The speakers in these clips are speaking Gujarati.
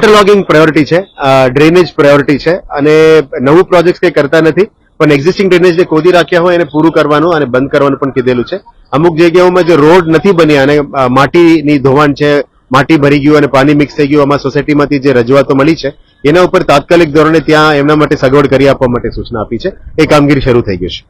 વોટર લોગિંગ પ્રાયોરિટી છે, ડ્રેનેજ પ્રાયોરિટી છે અને નવું પ્રોજેક્ટ કંઈ કરતા નથી, પણ એક્ઝિસ્ટિંગ ડ્રેનેજને ખોદી રાખ્યા હોય એને પૂરું કરવાનું અને બંધ કરવાનું પણ કીધેલું છે. અમુક જગ્યાઓમાં જે રોડ નથી બન્યા અને માટીની ધોવાણ છે, માટી ભરી ગયું અને પાણી મિક્સ થઈ ગયું, આમાં સોસાયટીમાંથી જે રજૂઆતો મળી છે એના ઉપર તાત્કાલિક ધોરણે ત્યાં એમના માટે સગવડ કરી આપવા માટે સૂચના આપી છે. એ કામગીરી શરૂ થઈ ગઈ છે.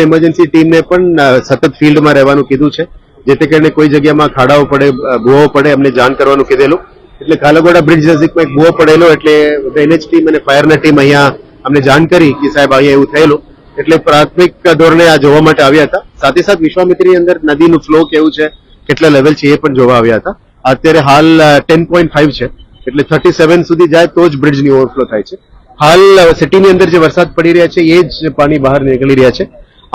ઇમરજન્સી ટીમને પણ સતત ફિલ્ડમાં રહેવાનું કીધું છે, જેથી કરીને કોઈ જગ્યામાં ખાડાઓ પડે, ભૂવો પડે એમને જાણ કરવાનું કીધેલું. એટલે કાલાઘોડા બ્રિજ નજીકમાં એક ભૂવો પડેલો એટલે ડ્રેનેજ ટીમ અને ફાયરના ટીમ અહીંયા અમને જાણ કરી કે સાહેબ અહીંયા એવું થયેલું, એટલે પ્રાથમિક ધોરણે આ જોવા માટે આવ્યા હતા. સાથે સાથે વિશ્વામિત્રી અંદર નદીનું ફ્લો કેવું છે, કેટલા લેવલ છે એ પણ જોવા આવ્યા હતા. અત્યારે હાલ 10.5 છે, એટલે 37 સુધી જાય તો જ બ્રિજની ઓવરફ્લો થાય છે. હાલ સિટીની અંદર જે વરસાદ પડી રહ્યા છે એ જ પાણી બહાર નીકળી રહ્યા છે.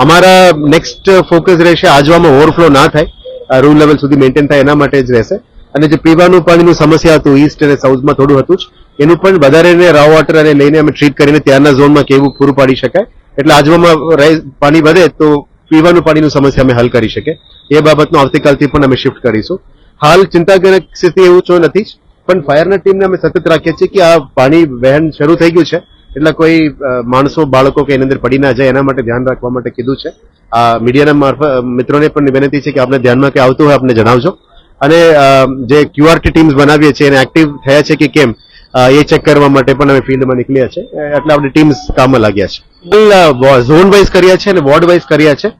અમારા નેક્સ્ટ ફોકસ રહેશે આજવામાં ઓવરફ્લો ના થાય, રૂલ લેવલ સુધી મેન્ટેન થાય એના માટે જ રહેશે. અને જે પીવાનું પાણીનું સમસ્યા હતું ઈસ્ટ અને સાઉથમાં થોડું હતું જ, એનું પણ વધારે રા વોટર અને લઈને અમે ટ્રીટ કરીને ત્યારના ઝોનમાં કેવું પૂરું પાડી શકાય, એટલે આજવામાં પાણી વધે તો પીવાનું પાણીનું સમસ્યા અમે હલ કરી શકીએ. એ બાબતનું આવતીકાલથી પણ અમે શિફ્ટ કરીશું. હાલ ચિંતાજનક સ્થિતિ એવું તો નથી જ, પણ ફાયરના ટીમને અમે સતત રાખીએ છીએ કે આ પાણી વહેણ શરૂ થઈ ગયું છે એટલે કોઈ માણસો બાળકો કે એની અંદર પડી ના જાય એના માટે ધ્યાન રાખવા માટે કીધું છે. આ મીડિયાના મિત્રોને પણ વિનંતી છે કે આપણે ધ્યાનમાં કે આવતું હોય આપણે જણાવજો. અને જે ક્યુઆરટી ટીમ્સ બનાવીએ છીએ એને એક્ટિવ થયા છે કે કેમ એ ચેક કરવા માટે પણ અમે ફિલ્ડમાં નીકળ્યા છે, એટલે આપણી ટીમ્સ કામમાં લાગ્યા છે. ઝોન વાઇઝ કર્યા છે અને વોર્ડ વાઇઝ કર્યા છે.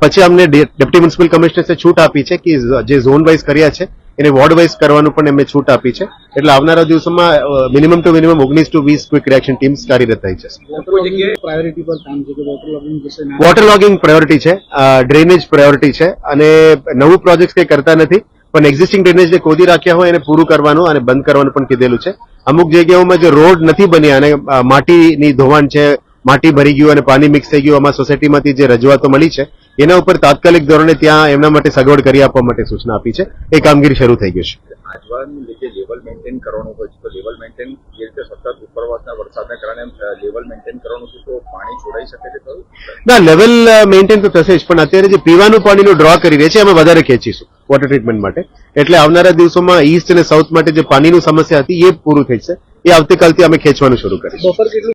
પછી અમને ડેપ્યુટી મ્યુનિસિપલ કમિશનર્સે છૂટ આપી છે કે જે ઝોન વાઇઝ કર્યા છે એને વોર્ડ વાઇઝ કરવાનું પણ એમને છૂટ આપી છે. એટલે આવનારા દિવસોમાં minimum to minimum 19 to 20 quick reaction teams કાર્યરત થઈ જશે. વોટર લોગિંગ પ્રાયોરિટી છે, ડ્રેનેજ પ્રાયોરિટી છે અને નવું પ્રોજેક્ટ કંઈ કરતા નથી, પણ એક્ઝિસ્ટિંગ ડ્રેનેજને ખોદી રાખ્યા હોય એને પૂરું કરવાનું અને બંધ કરવાનું પણ કીધેલું છે. અમુક જગ્યાઓમાં જે રોડ નથી બન્યા અને માટીની ધોવાણ છે, માટી ભરી ગયું અને પાણી મિક્સ થઈ ગયું, આમાં સોસાયટીમાંથી જે રજૂઆતો મળી છે એના ઉપર તાત્કાલિક ધોરણે ત્યાં એમના માટે સગવડ કરી આપવા માટે સૂચના આપી છે. એ કામગીરી શરૂ થઈ ગઈ છે. આજવાનું જે લેવલ મેન્ટેન કરવાનું હોય છે તો લેવલ મેન્ટેન જે રીતે સતત ઉપરવાસના વરસાદના કારણે લેવલ મેન્ટેન કરવાનું છે તો પાણી છોડાઈ શકે છે ખરું? ના, લેવલ મેન્ટેન તો થશે જ, પણ અત્યારે જે પીવાનું પાણીનું ડ્રો કરી રહ્યા છે અમે વધારે ખેંચીશું વોટર ટ્રીટમેન્ટ માટે. એટલે આવનારા દિવસોમાં ઈસ્ટ અને સાઉથ માટે જે પાણીની સમસ્યા હતી એ પૂરું થઈ જશે. એ આવતીકાલથી અમે ખેંચવાનું શરૂ કરીશું.